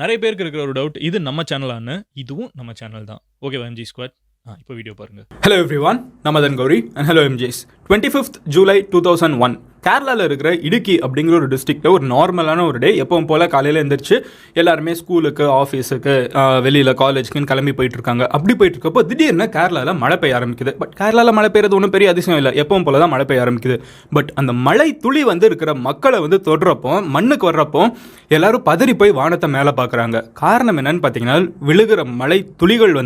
நிறைய பேருக்கு இருக்கிற ஒரு டவுட், இது நம்ம சேனலான்னு. இதுவும் நம்ம சேனல் தான். ஓகேவா எம்ஜி ஸ்குவாட்? இப்போ வீடியோ பாருங்க. ஹலோ எவ்ரிவான், நமதன் Gauri and hello MGs. 25th July 2001 கேரளாவில் இருக்கிற இடுக்கி அப்படிங்கிற ஒரு டிஸ்ட்ரிக்டில் ஒரு நார்மலான ஒரு டே. எப்பவும் போல் காலையில் எழுந்திரிச்சு எல்லாருமே ஸ்கூலுக்கு, ஆஃபீஸுக்கு, வெளியில் காலேஜுக்குன்னு கிளம்பி போயிட்டுருக்காங்க. அப்படி போயிட்டுருக்கப்போ திடீர்னு கேரளாவில் மழை பெய்ய ஆரம்பிக்குது. பட் கேரளாவில் மழை பெய்யறது ஒன்றும் பெரிய அதிசயம் இல்லை, எப்பவும் போல தான் மழை பெய்ய ஆரம்பிக்குது. பட் அந்த மழை துளி இருக்கிற மக்களை தொடுறப்போ, மண்ணுக்கு வர்றப்போ எல்லாரும் பதறி போய் வானத்தை மேலே பார்க்குறாங்க. காரணம் என்னன்னு பார்த்தீங்கன்னா, விழுகிற மழை துளிகள்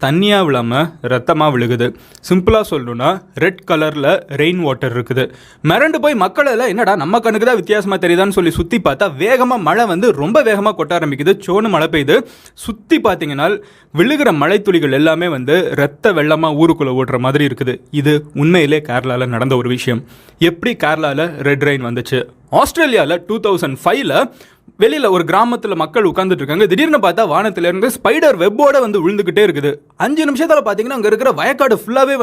தண்ணியாக விழாமல் ரத்தமாக விழுகுது. சிம்பிளாக சொல்லணுன்னா ரெட் கலரில் ரெயின் வாட்டர் இருக்குது. மிரண்டு போய் மக்கள் எல்லாம் என்னடா நம்ம கண்ணுக்கு தான் வித்தியாசமாக தெரியுதான்னு சொல்லி சுற்றி பார்த்தா வேகமாக மழை ரொம்ப வேகமாக கொட்ட ஆரம்பிக்குது. சோன்னு மழை பெய்யுது. சுற்றி பார்த்தீங்கன்னா விழுகிற மழை துளிகள் எல்லாமே ரத்த வெள்ளமாக ஊருக்குள்ளே ஓடுற மாதிரி இருக்குது. இது உண்மையிலே கேரளாவில் நடந்த ஒரு விஷயம். எப்படி கேரளாவில் ரெட் ரெயின் வந்துச்சு? ஆஸ்திரேலியாவில் 2005 வெளியில் ஒரு கிராமத்தில் மக்கள் உட்காந்துட்டு இருக்காங்க. திடீர்னு பார்த்தா வானத்திலிருந்து ஸ்பைடர் வெப்போட விழுந்துக்கிட்டே இருக்குது. 5 நிமிஷத்தில் பார்த்தீங்கன்னா அங்கே இருக்கிற வயக்காடு ஃபுல்லாகவே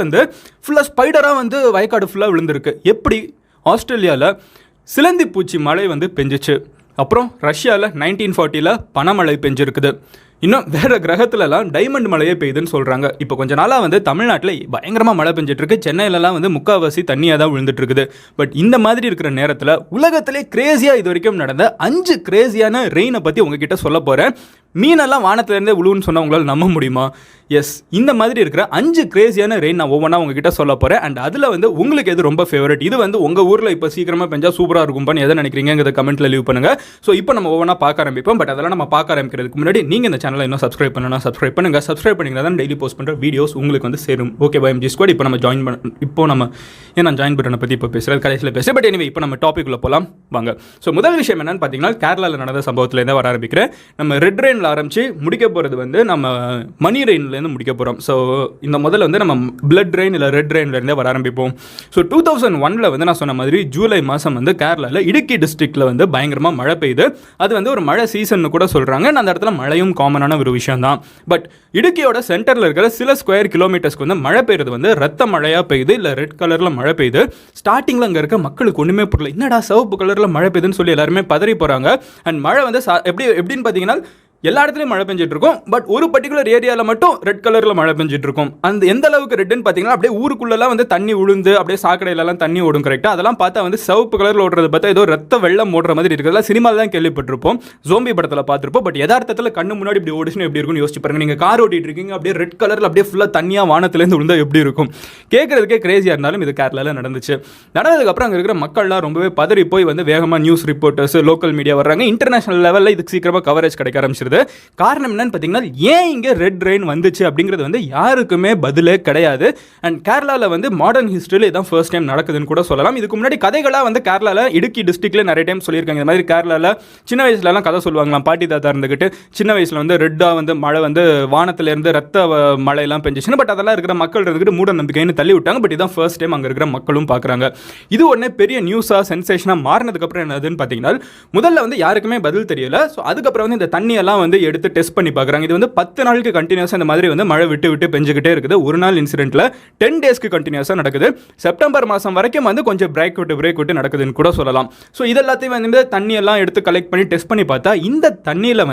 ஃபுல்லாக ஸ்பைடராக வயக்காடு ஃபுல்லாக விழுந்திருக்கு. எப்படி? ஆஸ்திரேலியாவில் சிலந்தி பூச்சி மழை பெஞ்சிச்சு. அப்புறம் ரஷ்யாவில் 1940 பனமழை பெஞ்சிருக்குது. இன்னும் வேறு கிரகத்துலலாம் டைமண்ட் மழையே பெய்யுதுன்னு சொல்கிறாங்க. இப்போ கொஞ்ச நாளாக தமிழ்நாட்டில் பயங்கரமாக மழை பெஞ்சிட்ருக்கு. சென்னையிலலாம் முக்கால்வாசி தண்ணியாக தான் விழுந்துட்டு இருக்குது. பட் இந்த மாதிரி இருக்கிற நேரத்தில் உலகத்திலே கிரேசியாக இது வரைக்கும் நடந்த 5 கிரேசியான ரெயினை பற்றி உங்ககிட்ட சொல்ல போகிறேன். மீனெல்லாம் வானத்திலேருந்தே விழுவுன்னு சொன்னால் உங்களால் நம்ப முடியுமா? எஸ், இந்த மாதிரி இருக்கிற 5 கிரேசியான ரெயின் நான் ஒவ்வொன்றா உங்ககிட்ட சொல்ல போகிறேன். அண்ட் அதில் உங்களுக்கு எது ரொம்ப ஃபேவரட், இது உங்கள் ஊரில் இப்போ சீக்கிரமாக பெஞ்சா சூப்பராக இருக்கும்பான்னு எதை நினைக்கிறீங்கிறத கமெண்ட்டில் லீவ் பண்ணுங்கள். ஸோ இப்போ நம்ம ஒவ்வொன்றா பார்க்க ஆரம்பிப்போம். பட் அதெல்லாம் நம்ம பார்க்க ஆரம்பிக்கிறதுக்கு முன்னாடி நீங்கள் இந்த சேனலை இன்னும் சப்ஸ்கிரைப் பண்ணணும், சப்ஸ்கிரைப் பண்ணுங்கள். சப்ஸ்கிரைப் பண்ணிங்கன்னா தான் டெய்லி போஸ்ட் பண்ணுற வீடியோஸ் உங்களுக்கு சேரும். ஓகேவா எம்ஜி ஸ்குவாட்? இப்போ நம்ம நான் ஜாயின் பட்டனை பற்றி இப்போ பேசுகிறது கடைசியில் பேசுகிறேன். பட் எனிவே இப்போ நம்ம டாபிக்குள்ளே போகலாம் வாங்க. ஸோ முதல் விஷயம் என்னன்னு பார்த்தீங்கன்னா, கேரளாவில் நடந்த சம்பவத்துலேருந்து வர ஆரம்பிக்கிறேன். நம்ம ரெட் ரெயினில் ஆரம்பித்து முடிக்க போகிறது நம்ம மணி ரெயின்லேருந்து முடிக்க போகிறோம். ஸோ இந்த முதல்ல நம்ம பிளட் ரெயின் இல்லை ரெட் ரெயின்லேருந்தே வர ஆரம்பிப்போம். ஸோ 2001 நான் சொன்ன மாதிரி ஜூலை மாதம் கேரளாவில் இடுக்கி டிஸ்ட்ரிக்டில் பயங்கரமாக மழை பெய்யுது. அது ஒரு மழை சீசன் கூட சொல்கிறாங்க. அந்த இடத்துல மழையும் காமனான ஒரு விஷயம் தான். பட் இடுக்கியோட சென்டரில் இருக்கிற சில ஸ்கொயர் கிலோமீட்டர்ஸ்க்கு மழை பெய்யுறது ரத்த மழையாக பெய்யுது, இல்லை ரெட் கலரில் மழை பெய்யுது. ஸ்டார்டிங்கில் அங்கே இருக்க மக்களுக்கு ஒன்றுமே புரியல, என்னடா சிவப்பு கலரில் மழை பெய்யுதுன்னு சொல்லி எல்லாருமே பதறி போகிறாங்க. அண்ட் மழை எப்படின்னு பார்த்தீங்கன்னா எல்லா இடத்துலையும் மழை பெஞ்சிட்டு இருக்கும். பட் ஒரு பர்டிகுலர் ஏரியாவில் மட்டும் ரெட் கலரில் மழை பெஞ்சிட்டு இருக்கும். அந்த எந்த அளவுக்கு ரெட்னு பார்த்தீங்கன்னா, அப்படியே ஊருக்குள்ளெல்லாம் தண்ணி உழுந்து அப்படியே சாக்கடையிலலாம் தண்ணி ஓடும். கரெக்டாக அதெல்லாம் பார்த்தா சிவப்பு கலரில் ஓடுறது பார்த்தா ஏதோ ரத்த வெள்ளம் ஓடுற மாதிரி இருக்கிறதா சினிமாவில் தான் கேள்விப்பட்டிருப்போம், ஜோம்பி படத்தில் பார்த்துருப்போம். பட் யதார்த்தத்தில் கண்ணு முன்னாடி இப்படி ஓடிச்சுன்னு எப்படி இருக்கும்னு யோசிச்சு பாருங்க. நீங்கள் கார் ஓட்டிட்டு இருக்கீங்க, அப்படியே ரெட் கலரில் அப்படியே ஃபுல்லாக தண்ணியாக வானத்துலேருந்து விழுந்தா எப்படி இருக்கும்? கேட்கறதுக்கே கிரேசியாக இருந்தாலும் இது கேரளாவில் நடந்துச்சு. நடந்ததுக்கப்புறம் அங்கே இருக்கிற மக்கள்லாம் ரொம்பவே பதறி போய் வேகமாக நியூஸ் ரிப்போர்ட்டர்ஸ், லோக்கல் மீடியா வர்றாங்க. இன்டர்நேஷனல் லெவலில் இதுக்கு சீக்கிரமாக கவரேஜ் கிடைக்க ஆரம்பிச்சிருது. காரணம் என்னன்னு பார்த்தீங்கன்னா, ஏன் இங்கே ரெட் ரெயின் வந்துச்சு அப்படிங்கிறது யாருக்குமே பதிலே கிடையாது. அண்ட் கேரளாவில் மாடர்ன் ஹிஸ்டரியில் இதான் ஃபர்ஸ்ட் டைம் நடக்குதுன்னு கூட சொல்லலாம். இதுக்கு முன்னாடி கதைகளாக கேரளாவில் இடுக்கி டிஸ்ட்ரிக்ட்ல நிறைய டைம் சொல்லியிருக்காங்க. இந்த மாதிரி கேரளாவில் சின்ன வயசுலலாம் கதை சொல்லுவாங்களாம். பாட்டி தாத்தா இருந்துக்கிட்டு சின்ன வயசில் ரெட்டாக மழை வானத்திலேருந்து ரத்த மழையெல்லாம் பெஞ்சிச்சுன்னு. பட் அதெல்லாம் இருக்கிற மக்கள் இருந்துக்கிட்டு மூட நம்பிக்கைன்னு தள்ளி விட்டாங்க. பட் இதான் ஃபர்ஸ்ட் டைம் அங்கே இருக்கிற மக்களும் பார்க்குறாங்க. இது உடனே பெரிய நியூஸாக சென்சேஷனாக மாறினதுக்கப்புறம் என்னதுன்னு பார்த்தீங்கன்னா, முதல்ல யாருக்குமே பதில் தெரியல. ஸோ அதுக்கப்புறம் இந்த தண்ணியெல்லாம் எடுத்து டெஸ்ட் பண்ணி பார்க்குறாங்க. இது 10 நாளுக்கு கண்டினியூஸாக இந்த மாதிரி மழை விட்டு விட்டு பெஞ்சுக்கிட்டே இருக்குது. ஒரு நாள் இன்சிடென்ட்ல 10 டேஸ்க்கு கண்டினியூஸாக நடக்குது. செப்டம்பர் மாதம் வரைக்கும் கொஞ்சம் பிரேக் விட்டு நடக்குதுன்னு கூட சொல்லலாம். ஸோ இதெல்லாத்தையும் தண்ணியெல்லாம் எடுத்து கலெக்ட் பண்ணி டெஸ்ட் பண்ணி பார்த்தா இந்த தண்ணியில்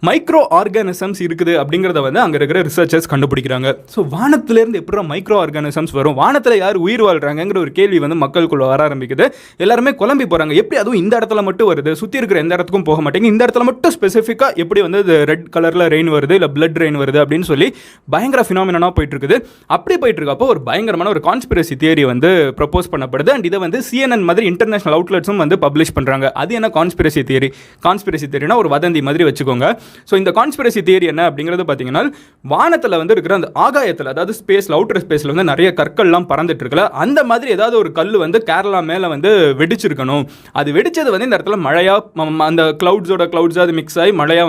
மைக்ரோ ஆர்கானிசம்ஸ் இருக்குது அப்படிங்கிறத அங்கே இருக்கிற ரிசர்ச்சர்ஸ் கண்டுபிடிக்கிறாங்க. ஸோ வானத்திலேருந்து எப்படி மைக்ரோ ஆர்கானிசம்ஸ் வரும், வானத்தில் யார் உயிர் வாழ்றாங்கிற ஒரு கேள்வி மக்களுக்குள்ள வர ஆரம்பிக்குது. எல்லாருமே குழம்பி போகிறாங்க. எப்படி அதுவும் இந்த இடத்துல மட்டும் வருது, சுற்றி இருக்கிற எந்த இடத்துக்கும் போக மாட்டேங்க, இந்த இடத்துல மட்டும் ஸ்பெசிஃபிக்காக எப்படி ரெட் கலரில் ரெயின் வருது, இல்லை பிளட் ரெயின் வருது அப்படின்னு சொல்லி பயங்கர ஃபினாமினா போயிட்டு இருக்குது. அப்படி போயிட்டு இருக்கப்போ ஒரு பயங்கரமான ஒரு கான்ஸ்பிரசி தியரி ப்ரப்போஸ் பண்ணப்படுது. அண்ட் இதை CNN மாதிரி இன்டர்நேஷனல் அவுட்லெட்ஸும் பப்ளிஷ் பண்ணுறாங்க. அது என்ன கான்ஸ்பிரசி தியரி? கான்ஸ்பிரசி தியரினா ஒரு வதந்தி மாதிரி வச்சுக்கோங்க. ஸோ இந்த கான்ஸ்பிரசி தியரி என்ன அப்படிங்கிறது பார்த்தீங்கன்னா, வானத்தில் இருக்கிற அந்த ஆகாயத்தில், அதாவது ஸ்பேஸில், அவுட்டர் ஸ்பேஸில் நிறைய கற்கள்லாம் பறந்துட்டு இருக்கல, அந்த மாதிரி ஏதாவது ஒரு கல் கேரளா மேலே வெடிச்சிருக்கணும். அது வெடிச்சது இந்த இடத்துல மழையா, அந்த கிளவுட்ஸாக அது மிக்ஸ் ஆகி மழையா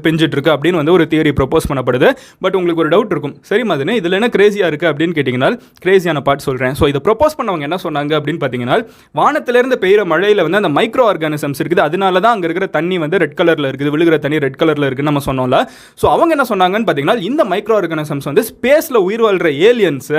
பெஞ்சிட்டு இருக்கு அப்படின்னு ஒரு தியரி ப்ரொபோஸ் பண்ணப்படுது. பட் உங்களுக்கு ஒரு டவுட் இருக்கும், சரி மதுனே இதில் என்ன கிரேசியாக இருக்குது அப்படின்னு கேட்டிங்கன்னா, கிரேசியான பார்ட் சொல்கிறேன். ஸோ இதை ப்ரொபோஸ் பண்ணவங்க என்ன சொன்னாங்க அப்படின்னு பார்த்தீங்கன்னா, வானத்திலேருந்து பெய்கிற மழையில் அந்த மைக்ரோ ஆர்கானிசம்ஸ் இருக்குது, அதனால தான் அங்கே இருக்கிற தண்ணி ரெட் கலரில் இருக்குது, விழுகிற தண்ணி ரெட் கலரில் இருக்குன்னு நம்ம சொன்னோம்ல. ஸோ அவங்க என்ன சொன்னாங்கன்னு பார்த்தீங்கன்னா, இந்த மைக்ரோ ஆர்கானிசம்ஸ் ஸ்பேஸில் உயிர் வாழ்கிற ஏலியன்ஸ்,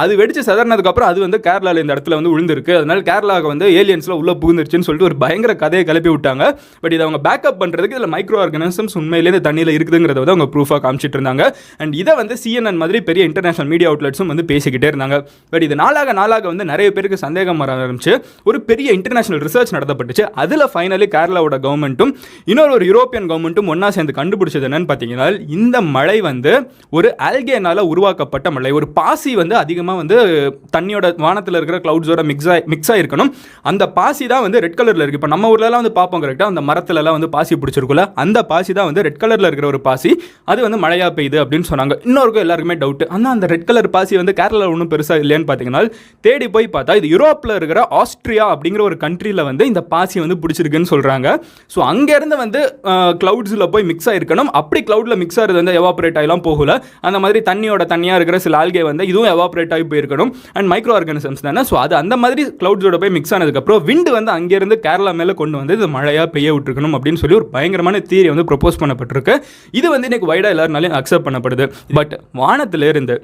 அது வெடிச்சு சதறினதுக்கப்புறம் அது கேரளாவில் இந்த இடத்துல விழுந்திருக்கு, அதனால கேரளாவுக்கு ஏலியன்ஸில் உள்ள புகுந்துருச்சுன்னு சொல்லிட்டு ஒரு பயங்கர கதையை கிளப்பி விட்டாங்க. பட் இதை அவங்க பேக்கப் பண்ணுறதுக்கு இதில் மைக்ரோ ஆர்கானிசம்ஸ் கிளவுட்ஸ் உண்மையிலேயே இந்த தண்ணியில் இருக்குதுங்கிறத வந்து அவங்க ப்ரூஃபாக காமிச்சிட்டு இருந்தாங்க. அண்ட் இதை வந்து CNN மாதிரி பெரிய இன்டர்நேஷனல் மீடியா அவுட்லெட்ஸும் வந்து பேசிக்கிட்டே இருந்தாங்க. பட் இது நாளாக வந்து நிறைய பேருக்கு சந்தேகம் வர ஆரம்பிச்சு ஒரு பெரிய இன்டர்நேஷனல் ரிசர்ச் நடத்தப்பட்டுச்சு. அதில் ஃபைனலி கேரளாவோட கவர்மெண்ட்டும் இன்னொரு யூரோப்பியன் கவர்மெண்ட்டும் ஒன்றா சேர்ந்து கண்டுபிடிச்சது என்னன்னு பார்த்தீங்கன்னா, இந்த மழை வந்து ஒரு ஆல்கேனால உருவாக்கப்பட்ட மழை. ஒரு பாசி வந்து அதிகமாக வந்து தண்ணியோட வானத்தில் இருக்கிற கிளவுட்ஸோட மிக்ஸ் ஆகிருக்கணும். அந்த பாசி தான் வந்து ரெட் கலரில் இருக்குது. இப்போ நம்ம ஊர்லலாம் வந்து பார்ப்போம் கரெக்டாக, அந்த மரத்துலலாம் வந்து பாசி பிடிச்சிருக்குல்ல, அந்த பாசி தான் வந்து ரெட் கலரில் இருக்கிற ஒரு பாசி. அது வந்து மழையாக பெய்யுது அப்படின்னு சொன்னாங்க. இன்னொருக்கும் எல்லாருக்குமே டவுட், ஆனால் அந்த ரெட் கலர் பாசி வந்து கேரளா ஒன்றும் பெருசாக இல்லையான்னு பார்த்தீங்கன்னா, தேடி போய் பார்த்தா இது யூரோப்பில் இருக்கிற ஆஸ்திரியா அப்படிங்கிற ஒரு கண்ட்ரியில் வந்து இந்த பாசி வந்து பிடிச்சிருக்குன்னு சொல்கிறாங்க. ஸோ அங்கேருந்து வந்து கிளவுட்ஸில் போய் மிக்ஸ் ஆகிருக்கணும். அப்படி கிளவுடில் மிக்ஸ் ஆகிறது வந்து எவாபரேட் ஆகிலாம் போகல. அந்த மாதிரி தண்ணியாக இருக்கிற சில ஆல்கே வந்து இதுவும் எவாபரேட் ஆகி போயிருக்கணும். அண்ட் மைக்ரோ ஆர்கானிசம்ஸ் தானே. ஸோ அது அந்த மாதிரி கிளவுட்ஸோட போய் மிக்ஸ் ஆனதுக்கப்புறம் விண்டு வந்து அங்கேருந்து கேரளா மேலே கொண்டு வந்து இது மழையாக பெய்ய விட்டுருக்கணும் அப்படின்னு சொல்லி ஒரு பயங்கரமான தியரி வந்து ப்ரொப்போஸ் பண்ணப்பட்டிருக்கு. இது வந்து இன்னைக்கு வைடாக எல்லாருனாலையும் அக்செப்ட் பண்ணப்படுது. பட் வானத்திலிருந்து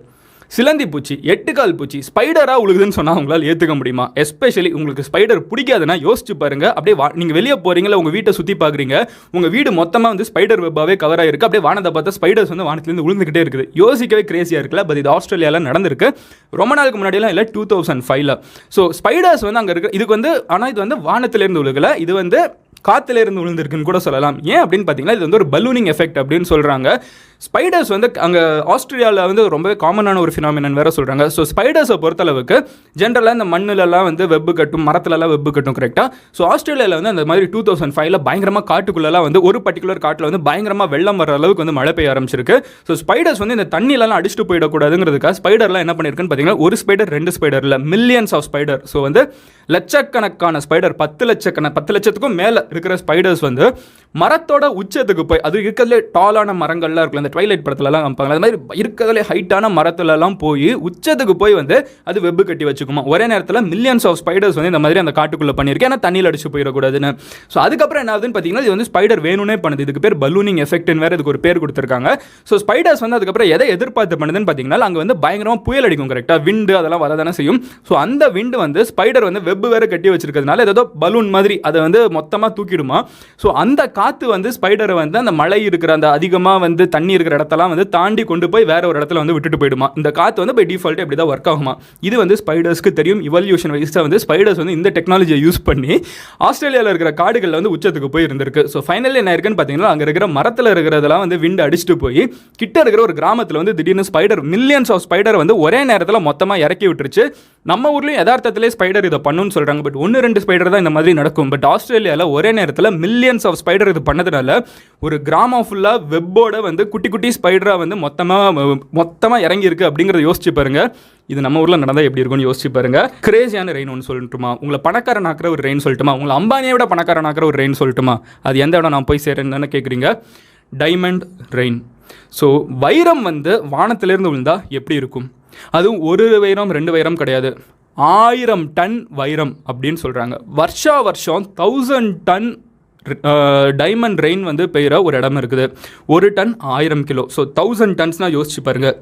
சிலந்தி பூச்சி, 8 கால் பூச்சி ஸ்பைடராக உழுகுதுன்னு சொன்னால் உங்களால் ஏற்றுக்க முடியுமா? எஸ்பெஷலி உங்களுக்கு ஸ்பைடர் பிடிக்காதுன்னா யோசிச்சு பாருங்க. அப்படியே நீங்கள் வெளியே போகிறீங்களா, உங்கள் வீட்டை சுற்றி பார்க்குறீங்க, உங்கள் வீடு மொத்தமாக வந்து ஸ்பைடர் வெப்பாகவே கவர் ஆகிருக்கு. அப்படியே வானத்தை பார்த்தா ஸ்பைடர்ஸ் வந்து வானத்துலேருந்து விழுந்துக்கிட்டே இருக்குது. யோசிக்கவே கிரேசியாக இருக்குல்ல. பட் இது ஆஸ்திரேலியாவில் நடந்திருக்கு. ரொம்ப நாளுக்கு முன்னாடியெல்லாம் இல்லை, 2005. ஸோ ஸ்பைடர்ஸ் வந்து அங்கே இருக்குது. இதுக்கு வந்து ஆனால் இது வந்து வானத்திலேருந்து விழுகலை, இது வந்து காற்றுல இருந்து விழுந்திருக்குன்னு கூட சொல்லலாம். ஏன் அப்படின்னு பார்த்தீங்கன்னா, இது வந்து ஒரு பலூனிங் எஃபெக்ட் அப்படின்னு சொல்கிறாங்க. ஸ்பைடர்ஸ் வந்து அங்கே ஆஸ்திரேலியாவில் வந்து ரொம்பவே காமனான ஒரு ஃபினாமினன் வேறு சொல்கிறாங்க. ஸோ ஸ்பைடர்ஸை பொறுத்தளவுக்கு ஜென்ரலாக இந்த மண்ணிலெல்லாம் வந்து வெப்பு கட்டும், மரத்துலலாம் வெப்பு கட்டும் கரெக்டாக. ஸோ ஆஸ்திரேலியாவில் வந்து அந்த மாதிரி 2005 பயங்கரமாக காட்டுக்குள்ளெல்லாம் வந்து ஒரு பர்டிகுலர் காட்டில் வந்து பயங்கரமாக வெள்ளம் வர அளவுக்கு வந்து மழை பெய்ய ஆரம்பிச்சிருக்கு. ஸோ ஸ்பைடர்ஸ் வந்து இந்த தண்ணியிலலாம் அடிச்சுட்டு போயிடக்கூடாதுங்கிறதுக்காக ஸ்பைடர்லாம் என்ன பண்ணியிருக்குன்னு பார்த்தீங்கன்னா, ஒரு ஸ்பைடர் 2 ஸ்பைடர் இல்லை, மில்லியன்ஸ் ஆஃப் ஸ்பைடர். ஸோ வந்து லட்சக்கணக்கான ஸ்பைடர், 10 லட்சத்துக்கும் மேலே இருக்கிற ஸ்பைடர்ஸ் வந்து மரத்தோட உச்சத்துக்கு போய், அது இருக்கிறதுலே டாலான மரங்கள்லாம் இருக்குல்ல, அந்த ட்வைலைட் படத்துலலாம் காமிப்பாங்க, அது மாதிரி இருக்கிறதுலே ஹைட்டான மரத்துலலாம் போய் உச்சத்துக்கு போய் வந்து அது வெப்பு கட்டி வச்சுக்குமா. ஒரே நேரத்தில் மில்லியன்ஸ் ஆஃப் ஸ்பைடர்ஸ் வந்து இந்த மாதிரி அந்த காட்டுக்குள்ளே பண்ணியிருக்கேன், ஆனால் தண்ணியில் அடிச்சு போயிடக்கூடாதுன்னு. ஸோ அதுக்கப்புறம் என்ன ஆகுதுன்னு பார்த்தீங்கன்னா, இது வந்து ஸ்பைடர் வேணும்னே பண்ணுது. இதுக்கு பேர் பலூனிங் எஃபெக்ட்னு வேறு இதுக்கு ஒரு பேர் கொடுத்துருக்காங்க. ஸோ ஸ்பைடர்ஸ் வந்து அதுக்கப்புறம் எதை எதிர்பார்த்து பண்ணுதுன்னு பார்த்தீங்கன்னா, அங்கே வந்து பயங்கரமாக புயல் அடிக்கும் கரெக்டாக, விண்டு அதெல்லாம் வரதானே செய்யும். ஸோ அந்த விண்டு வந்து ஸ்பைடர் வந்து வெப்பு வேறு கட்டி வச்சிருக்கிறதுனால ஏதோ பலூன் மாதிரி அதை வந்து மொத்தமாக தூக்கிடுமா. ஸோ அந்த காற்று வந்து ஸ்பைடரை வந்து அந்த மழை இருக்கிற அந்த அதிகமாக வந்து தண்ணி இருக்கிற இடத்தெல்லாம் வந்து தாண்டி கொண்டு போய் வேற ஒரு இடத்துல வந்து விட்டுட்டு போயிடுமா. இந்த காற்று வந்து பை டிஃபால்ட் இப்படி தான் ஒர்க் ஆகுமா. இது வந்து ஸ்பைடர்ஸ்க்கு தெரியும். இவல்யூஷன் வைஸாக வந்து ஸ்பைடர்ஸ் வந்து இந்த டெக்னாலஜியை யூஸ் பண்ணி ஆஸ்திரேலியாவில் இருக்கிற காடுகளில் வந்து உச்சத்துக்கு போய் இருந்திருக்கு. ஸோ ஃபைனலி என்ன இருக்குன்னு பார்த்தீங்கன்னா, அங்கே இருக்கிற மரத்தில் இருக்கிறதெல்லாம் வந்து விண்டு அடிச்சுட்டு போய் கிட்ட இருக்கிற ஒரு கிராமத்தில் வந்து திடீர்னு ஸ்பைடர், மில்லியன்ஸ் ஆஃப் ஸ்பைடர் வந்து ஒரே நேரத்தில் மொத்தமாக இறக்கி விட்டுருச்சு. நம்ம ஊர்லேயும் யதார்த்தத்திலே ஸ்பைடர் இதை பண்ணுன்னு சொல்கிறாங்க. பட் 1-2 ஸ்பைடர் தான் இந்த மாதிரி நடக்கும். பட் ஆஸ்திரேலியாவில் ஒரே நேரத்தில் மில்லியன்ஸ் ஆஃப் ஸ்பைடர் இது பண்ணதுனால ஒரு கிராமம் ஃபுல்லாக வெப்போட வந்து குட்டி குட்டி ஸ்பைடராக வந்து மொத்தமாக இறங்கியிருக்கு அப்படிங்கிறத யோசிச்சு பாருங்க. இது நம்ம ஊரில் நடந்தால் எப்படி இருக்கும்னு யோசிச்சு பாருங்க. கிரேசியான ரெயின் ஒன்று சொல்லட்டுமா, உங்களை பணக்காரன் ஆக்கிற ஒரு ரெயின் சொல்லட்டுமா, உங்களை அம்பானியை விட பணக்காரன் ஆக்கிற ஒரு ரெயின் சொல்லட்டுமா? அது எந்த இடம் நான் போய் சேரேன்னு தானே கேட்குறீங்க. Diamond rain. ஸோ வைரம் வந்து வானத்திலேருந்து விழுந்தா எப்படி இருக்கும்? அதுவும் 1 வைரம் 2 வைரம் கிடையாது, 1000 டன் வைரம் அப்படின்னு சொல்கிறாங்க. வருஷம் 1000 டன் டைமண்ட் ரெயின் வந்து பெய்கிற ஒரு இடம் இருக்குது. 1 டன் 1000 கிலோ. ஸோ 1000 டன்ஸ்னால் யோசிச்சு பாருங்கள்.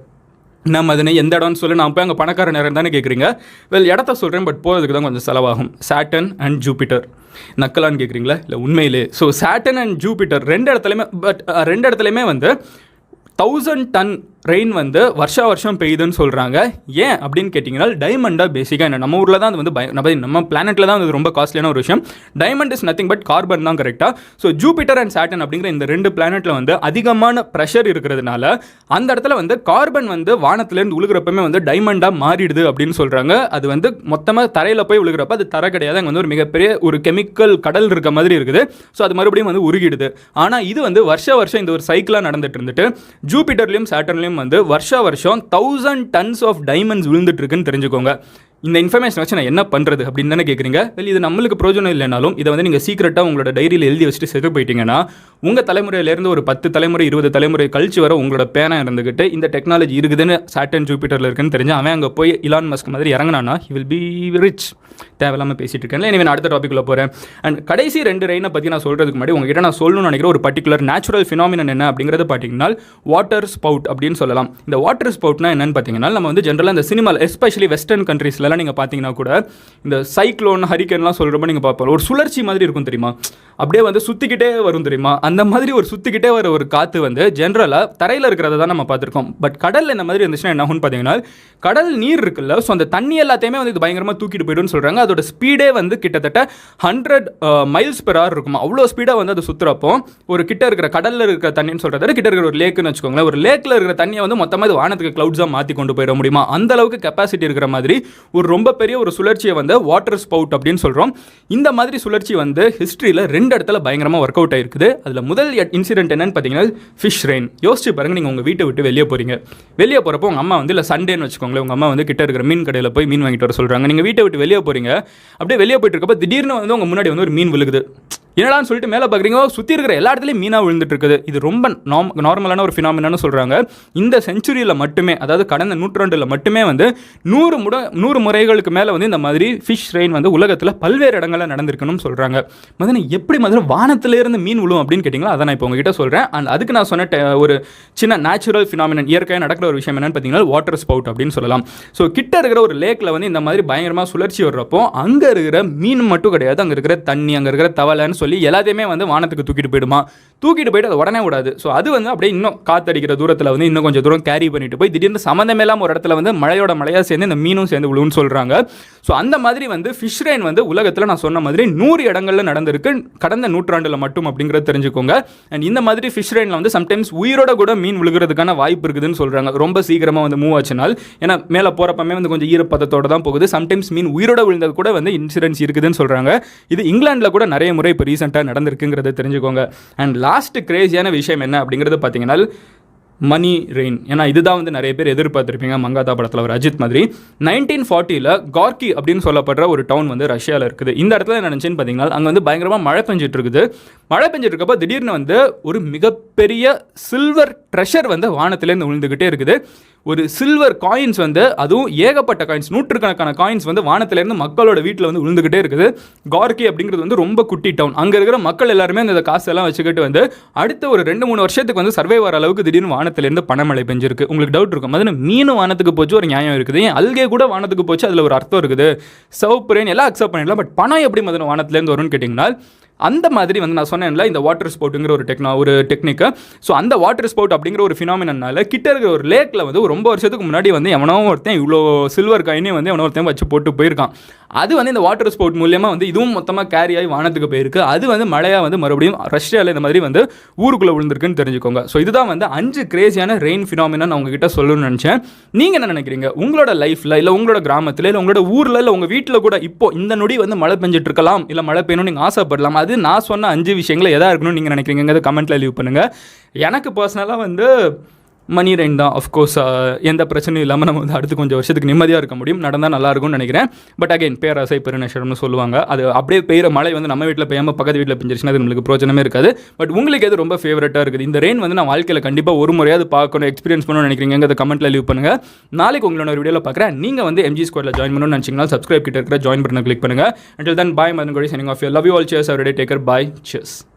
நம்ம அதனை எந்த இடம்னு சொல்லி நான் போய் அங்கே பணக்கார நேரம் தானே கேட்குறீங்க. இடத்த சொல்கிறேன், பட் போகிறதுக்கு தான் கொஞ்சம் செலவாகும். Saturn and Jupiter. நக்கலான்னு கேட்குறீங்களா? இல்லை உண்மையிலே. ஸோ சாட்டர்ன் அண்ட் ஜூபிட்டர் 2 இடத்துலையுமே, பட் 2 இடத்துலையுமே வந்து 1000 டன் ரெயின் வந்து வருஷம் பெய்யுதுன்னு சொல்கிறாங்க. ஏன் அப்படின்னு கேட்டிங்கன்னா, டைமண்டாக பேசிக்காக என்ன, நம்ம ஊரில் தான் அது வந்து நம்ம பிளானெட்டில் தான் அது ரொம்ப காஸ்ட்லியான ஒரு விஷயம். Diamond is nothing but carbon தான் கரெக்டாக. ஸோ ஜூபிட்டர் அண்ட் சாட்டர்ன் அப்படிங்கிற இந்த 2 பிளானெட்டில் வந்து அதிகமான ப்ரெஷர் இருக்கிறதுனால அந்த இடத்துல வந்து கார்பன் வந்து வானத்துலேருந்து உழுகிறப்பமே வந்து டைமண்டாக மாறிடுது அப்படின்னு சொல்கிறாங்க. அது வந்து மொத்தமாக தரையில் போய் விழுகிறப்ப அது தர கிடையாது, அங்கே வந்து ஒரு மிகப்பெரிய ஒரு கெமிக்கல் கடல் இருக்க மாதிரி இருக்குது. ஸோ அது மறுபடியும் வந்து உருகிடுது. ஆனால் இது வந்து வருஷம் இந்த ஒரு சைக்கிளாக நடந்துட்டு இருந்துட்டு ஜூபிட்டர்லையும் சாட்டர்ன்லையும் வந்து வருஷம் 1000 டன்ஸ் ஆஃப் டைமண்ட்ஸ் விழுந்துட்டு இருக்குன்னு தெரிஞ்சுக்கோங்க. இந்த இன்ஃபர்மேஷன் வச்சு நான் என்ன பண்ணுறது அப்படின்னு தானே கேட்குறீங்க. இது நம்மளுக்கு பிரோஜனம் இல்லைனாலும் இதை வந்து நீங்கள் சீக்கிரட்டாக உங்களோட டைரியில் எழுதி வச்சுட்டு செத்து போயிட்டீங்கன்னா, உங்கள் தலைமுறையிலேருந்து ஒரு 10 தலைமுறை 20 தலைமுறை கழிச்சு வர உங்களோட பேனா இருந்துக்கிட்டு இந்த டெக்னாலஜி இருக்குதுன்னு சாட்டர்ன் ஜூபிட்டரில் இருக்குன்னு தெரிஞ்சு அவன் அங்கே போய் இலான் மஸ்க் மாதிரி இறங்கினானா ஹி வில் பி ரிச். தேவையில்லாமல் பேசிட்டு இருக்கேன். எனவே நான் அடுத்த டாபிக்குள்ளே போகிறேன். அண்ட் கடைசி 2 ரெயினை பற்றி நான் சொல்கிறதுக்கு முன்னாடி உங்ககிட்ட நான் சொல்லணும்னு நினைக்கிற ஒரு பர்டிகுலர் நேச்சுரல் ஃபினாமினன் என்ன அப்படிங்கிறது பார்த்தீங்கன்னா வாட்டர் ஸ்பவுட் அப்படின்னு சொல்லலாம். இந்த வாட்டர் ஸ்பவுட்னா என்னன்னு பார்த்தீங்கன்னா, நம்ம வந்து ஜென்ரலாக இந்த சினிமாவில் எஸ்பெஷலி வெஸ்டர்ன் கண்ட்ரீஸில் மூவிஸ்லலாம் நீங்கள் பார்த்தீங்கன்னா கூட இந்த சைக்ளோன் ஹரிக்கன்லாம் சொல்கிறப்ப நீங்கள் பார்ப்போம் ஒரு சுழற்சி மாதிரி இருக்கும் தெரியுமா, அப்படியே வந்து சுற்றிக்கிட்டே வரும் தெரியுமா, அந்த மாதிரி ஒரு சுற்றிக்கிட்டே வர ஒரு காற்று வந்து ஜென்ரலாக தரையில் இருக்கிறத தான் நம்ம பார்த்துருக்கோம். பட் கடலில் இந்த மாதிரி இருந்துச்சுன்னா என்ன ஆகும்னு பார்த்தீங்கன்னா கடல் நீர் இருக்குல்ல, ஸோ அந்த தண்ணி எல்லாத்தையுமே வந்து இது பயங்கரமாக தூக்கிட்டு போய்டுன்னு சொல்கிறாங்க. அதோட ஸ்பீடே வந்து கிட்டத்தட்ட 100 mph இருக்குமா, அவ்வளோ ஸ்பீடாக வந்து அது சுற்றுறப்போ ஒரு கிட்ட இருக்கிற கடலில் இருக்கிற தண்ணின்னு சொல்கிறத கிட்ட இருக்கிற ஒரு லேக்குன்னு வச்சுக்கோங்களேன், ஒரு லேக்கில் இருக்கிற தண்ணியை வந்து மொத்தமாக இது வானத்துக்கு க்ளவுட்ஸாக மாற்றி கொண்டு போயிட முடியுமா, அந்த அளவுக்கு கெப்பாசிட்டி இருக்கிற மாதிரி ஒரு ரொம்ப பெரிய ஒரு சுழற்சியை வந்து வாட்டர் ஸ்பவுட் அப்படின்னு சொல்கிறோம். இந்த மாதிரி சுழற்சி வந்து ஹிஸ்ட்ரியில் 2 இடத்துல பயங்கரமாக ஒர்க் அவுட் ஆயிருக்குது. அதில் முதல் இன்சிடென்ட் என்னன்னு பார்த்தீங்கன்னா ஃபிஷ் ரெயின். யோசிச்சு பாருங்க, நீங்கள் உங்கள் வீட்டை விட்டு வெளியே போகிறீங்க, வெளியே போகிறப்போ உங்கள் அம்மா வந்து இல்லை சண்டேன்னு வச்சுக்கோங்களேன், உங்கள் அம்மா வந்து கிட்ட இருக்கிற மீன் கடையில் போய் மீன் வாங்கிட்டு வர சொல்கிறாங்க. நீங்கள் வீட்டை விட்டு வெளியே போகிறீங்க, அப்படியே வெளியே போயிட்டு இருக்கப்போ திடீர்னு வந்து உங்கள் முன்னாடி வந்து ஒரு மீன் விழுகுது. என்னடான்னு சொல்லிட்டு மேலே பார்க்குறீங்க, சுற்றி இருக்கிற எல்லா இடத்துலையும் மீனாக விழுந்துட்டு இருக்குது. இது ரொம்ப நார்மலான ஒரு ஃபினாமினான்னு சொல்கிறாங்க. இந்த செஞ்சுரியில் மட்டுமே, அதாவது கடந்த நூற்றாண்டில் மட்டுமே வந்து 100 முறைகளுக்கு மேலே வந்து இந்த மாதிரி ஃபிஷ் ரெயின் வந்து உலகத்தில் பல்வேறு இடங்களில் நடந்திருக்கணும்னு சொல்கிறாங்க. மதன எப்படி வானத்திலேருந்து மீன் விழும் அப்படின்னு கேட்டிங்களா, அதை நான் இப்போ உங்ககிட்ட சொல்கிறேன். அண்ட் அதுக்கு நான் சொன்ன ஒரு சின்ன நேச்சுரல் ஃபினாமினன், இயற்கையாக நடக்கிற ஒரு விஷயம் என்னன்னு பார்த்தீங்கன்னா வாட்டர் ஸ்பவுட் அப்படின்னு சொல்லலாம். ஸோ கிட்ட இருக்கிற ஒரு லேக்கில் வந்து இந்த மாதிரி பயங்கரமாக சுழற்சி வர்றப்போ அங்கே இருக்கிற மீன் மட்டும் கிடையாது, அங்கே இருக்கிற தண்ணி, அங்கே இருக்கிற தவளைன்னு சொல்லி எல்லாத்தையுமே வந்து வானத்துக்கு தூக்கிட்டு போயிடுமா, தூக்கிட்டு போயிட்டு அதை உடனே விடாது. ஸோ அது வந்து அப்படியே இன்னும் காத்தடிக்கிற தூரத்தில் வந்து இன்னும் கொஞ்சம் தூரம் கேரி பண்ணிட்டு போய் திடீர்னு சம்மந்தமே இல்லாமல் ஒரு இடத்துல வந்து மழையாக சேர்ந்து இந்த மீனும் சேர்ந்து விழுவுன்னு சொல்கிறாங்க. ஸோ அந்த மாதிரி வந்து ஃபிஷ் ரெயின் வந்து உலகத்தில் நான் சொன்ன மாதிரி 100 இடங்களில் நடந்திருக்கு கடந்த நூற்றாண்டில் மட்டும் அப்படிங்கிறத தெரிஞ்சுக்கோங்க. அண்ட் இந்த மாதிரி ஃபிஷ் ரெயினில் வந்து சம்டைம்ஸ் உயிரோட கூட மீன் விழுகிறதுக்கான வாய்ப்பு இருக்குதுன்னு சொல்கிறாங்க. ரொம்ப சீக்கிரமாக வந்து மூவ் ஆச்சுனால், ஏன்னா மேலே போகிறப்பமே வந்து கொஞ்சம் ஈரப்பதத்தோடு தான் போகுது. சம்டைம்ஸ் மீன் உயிரோட விழுந்தது கூட வந்து இன்சிடென்ட்ஸ் இருக்குதுன்னு சொல்கிறாங்க. இது இங்கிலாண்டில் கூட நிறைய முறை இப்போ ரீசெண்டாக நடந்திருக்குங்கிறத தெரிஞ்சுக்கோங்க. அண்ட் லாஸ்ட் கிரேசியான விஷயம் என்ன அப்படிங்கிறது பார்த்தீங்கன்னா மணி ரெயின். ஏன்னா இதுதான் வந்து நிறைய பேர் எதிர்பார்த்துருப்பீங்க மங்காதா படத்தில் ஒரு அஜித் மாதிரி. 1940 கார்கி அப்படின்னு சொல்லப்படுற ஒரு டவுன் வந்து ரஷ்யாவில் இருக்குது. இந்த இடத்துல என்ன நினச்சின்னு பார்த்தீங்கன்னா அங்கே வந்து பயங்கரமாக மழை பெஞ்சிட்டு இருக்குது. மழை பெஞ்சிட்டு இருக்கப்போ திடீர்னு வந்து ஒரு மிகப்பெரிய சில்வர் ட்ரெஷர் வந்து வானத்திலேருந்து விழுந்துக்கிட்டே இருக்குது. ஒரு சில்வர் காயின்ஸ் வந்து, அதுவும் ஏகப்பட்ட காயின்ஸ், நூற்றுக்கணக்கான காயின்ஸ் வந்து வானத்திலேருந்து மக்களோட வீட்டில் வந்து விழுந்துக்கிட்டே இருக்குது. கார்கி அப்படிங்கிறது வந்து ரொம்ப குட்டி டவுன். அங்கே இருக்கிற மக்கள் எல்லாருமே அந்த காசெல்லாம் வச்சுக்கிட்டு வந்து அடுத்த ஒரு 2-3 வருஷத்துக்கு வந்து சர்வே வர அளவுக்கு திடீர்னு வானத்திலேருந்து பணமழை பெஞ்சிருக்கு. உங்களுக்கு டவுட் இருக்கும், அது மீன் வானத்துக்கு போச்சு ஒரு நியாயம் இருக்குது, ஏன் அல்கே கூட வானத்துக்கு போச்சு அதில் ஒரு அர்த்தம் இருக்குது, சிவப்பு ரெயின் எல்லாம் அக்செப்ட் பண்ணிடலாம், பட் பணம் எப்படி மதன வானத்திலேருந்து வரும்னு கேட்டிங்கன்னா அந்த மாதிரி வந்து நான் சொன்னேன்ல இந்த வாட்டர் ஸ்போர்ட்டுங்கிற ஒரு டெக்னிக்கு. ஸோ அந்த வாட்டர் ஸ்போர்ட் அப்படிங்கிற ஒரு ஃபினாமினால கிட்ட இருக்கிற ஒரு லேக்கில் வந்து ரொம்ப வருஷத்துக்கு முன்னாடி வந்து எவனோ ஒருத்தன் இவ்வளோ சில்வர் காயினையும் வந்து எவனோ ஒருத்தன் வச்சு போட்டு போயிருக்கான். அது வந்து இந்த வாட்டர் ஸ்போர்ட் மூலியமாக வந்து இதுவும் மொத்தமாக கேரி ஆகி வானத்துக்கு போயிருக்கு. அது வந்து மழையாக வந்து மறுபடியும் ரஷ்யாவில் இந்த மாதிரி வந்து ஊருக்குள்ளே விழுந்திருக்குன்னு தெரிஞ்சுக்கோங்க. ஸோ இதுதான் வந்து 5 கிரேசியான ரெயின் ஃபினாமினா நான் உங்ககிட்ட சொல்லணும்னு நினச்சேன். நீங்கள் என்ன நினைக்கிறீங்க? உங்களோட லைஃப்பில் இல்லை உங்களோட கிராமத்தில் இல்லை உங்களோட ஊரில் இல்லை உங்கள் வீட்டில் கூட இப்போ இந்த நொடி வந்து மழை பெஞ்சிட்டு இருக்கலாம், இல்லை மழை பெய்யணும்னு நீங்கள் ஆசைப்படலாம். அது நான் சொன்ன 5 விஷயங்களை எதாக இருக்கணும்னு நீங்கள் நினைக்கிறீங்க கமெண்ட்டில் லீவ் பண்ணுங்கள். எனக்கு பர்சனலாக வந்து மணி ரெயின் தான். அஃப்கோர்ஸ் எந்த பிரச்சனையும் இல்லாமல் நம்ம வந்து அடுத்து கொஞ்சம் வருஷத்துக்கு நிம்மதியாக இருக்க முடியும், நடந்தால் நல்லாயிருக்கும்னு நினைக்கிறேன். பட் அகைன் பேராசை பெருநஷ்டம்னு சொல்லுவாங்க. அது அப்படியே பெய்கிற மழை வந்து நம்ம வீட்டில் பெய்யாமல் பக்கத்து வீட்டில் பெஞ்சிருச்சுன்னா அது நம்மளுக்கு பிரோஜனமே இருக்காது. பட் உங்களுக்கு எது ரொம்ப ஃபேவரட்டாக இருக்குது? இந்த ரெயின் வந்து நான் வாழ்க்கையில் கண்டிப்பாக ஒரு முறையாவது பார்க்கணும், எக்ஸ்பீரியன்ஸ் பண்ணணும்னு நினைக்கிறீங்க, அதை கமெண்ட்டில் லீவ் பண்ணுங்கள். நாளைக்கு உங்களோட ஒரு வீடியோவில் பார்க்குறேன். நீங்கள் வந்து MG Squadல ஜாயின் பண்ணணும்னு நினச்சிங்கன்னா சப்ஸ்கிரைப் கிட்ட இருக்கிற ஜாயின் பட்டனை கிளிக் பண்ணுங்கள். Until then, bye, Madan Gauri signing off. Love you all. Cheers every day. Take care. Bye. Cheers.